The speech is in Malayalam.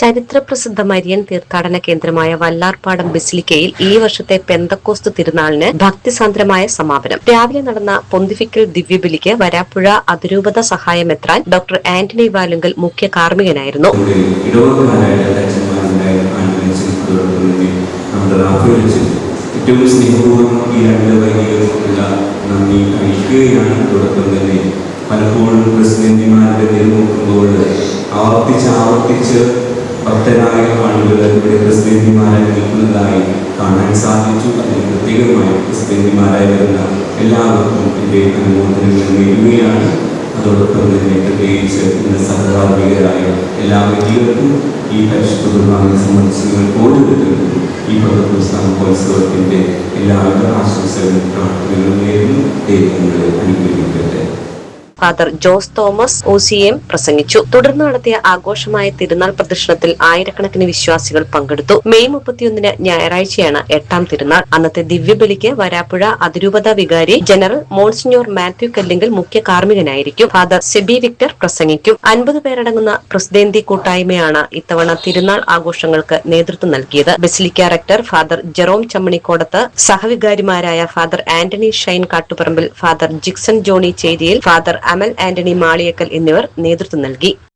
ചരിത്രപ്രസിദ്ധ മരിയൻ തീർത്ഥാടന കേന്ദ്രമായ വല്ലാർപാടം ബസിലിക്കയിൽ ഈ വർഷത്തെ പെന്തക്കോസ്ത് തിരുനാളിന് ഭക്തിസാന്ദ്രമായ സമാപനം. രാവിലെ നടന്ന പൊന്തിഫിക്കൽ ദിവ്യബലിക്ക് വരാപ്പുഴ അതിരൂപത സഹായമെത്രാൻ ഡോക്ടർ ആന്റണി വാലുങ്കൽ മുഖ്യ കാർമ്മികനായിരുന്നു. ഏറ്റവും സ്നേഹപൂർവ്വം ഈ രണ്ട് വൈകികൾക്കുള്ള നന്ദി അറിയിക്കുകയാണ്. അതോടൊപ്പം തന്നെ പലപ്പോഴും പ്രസിഡന്റിമാരുടെ നോക്കുമ്പോൾ ആവർത്തിച്ച് ഭക്തരായ ആളുകൾ ഇവിടെ പ്രസിഡന്റിമാരായി നിൽക്കുന്നതായി കാണാൻ സാധിച്ചു. അതിന് പ്രത്യേകമായി പ്രസിഡന്റിമാരായി വരുന്ന എല്ലാവർക്കും എൻ്റെ അനുമോദനങ്ങൾ നേടുകയാണ്. അതോടൊപ്പം തന്നെ പ്രത്യേകിച്ച് ഇന്ന് സഹകാർമ്മികരായ എല്ലാ വ്യക്തികൾക്കും ഈ പരിശുദ്ധ കുർബാനയെ സംബന്ധിച്ച് ഓരോരുത്തർക്കും ഈ മഹോത്സവത്തിന്റെ എല്ലാവിധ ആശംസകളും പ്രാർത്ഥനകളും നേരുന്നു. ദൈവങ്ങളെ അനുഗ്രഹിക്കട്ടെ. ഫാദർ ജോസ് തോമസ് OCM പ്രസംഗിച്ചു. തുടർന്ന് നടത്തിയ ആഘോഷമായ തിരുനാൾ പ്രദർശനത്തിൽ ആയിരക്കണക്കിന് വിശ്വാസികൾ പങ്കെടുത്തു. മെയ് 31 ഞായറാഴ്ചയാണ് 8ാം തിരുനാൾ. അന്നത്തെ ദിവ്യബലിക്ക് വരാപ്പുഴ അതിരൂപത വികാരി ജനറൽ മോൺസിഞ്ഞോർ മാത്യു കല്ലിങ്കൽ മുഖ്യ കാർമ്മികനായിരിക്കും. ഫാദർ സെബി വിക്ടർ പ്രസംഗിക്കും. 50 പേരടങ്ങുന്ന പ്രസിദ്ധേന്തി കൂട്ടായ്മയാണ് ഇത്തവണ തിരുനാൾ ആഘോഷങ്ങൾക്ക് നേതൃത്വം നൽകിയത്. Basilica rector father Jerome Chammanikodath, സഹവികാരിമാരായ father Antony Shine Kattuparambil, father Jixon Johny Cheriyil, father Amal Antony Maliyakkal എന്നിവർ നേതൃത്വം നൽകി.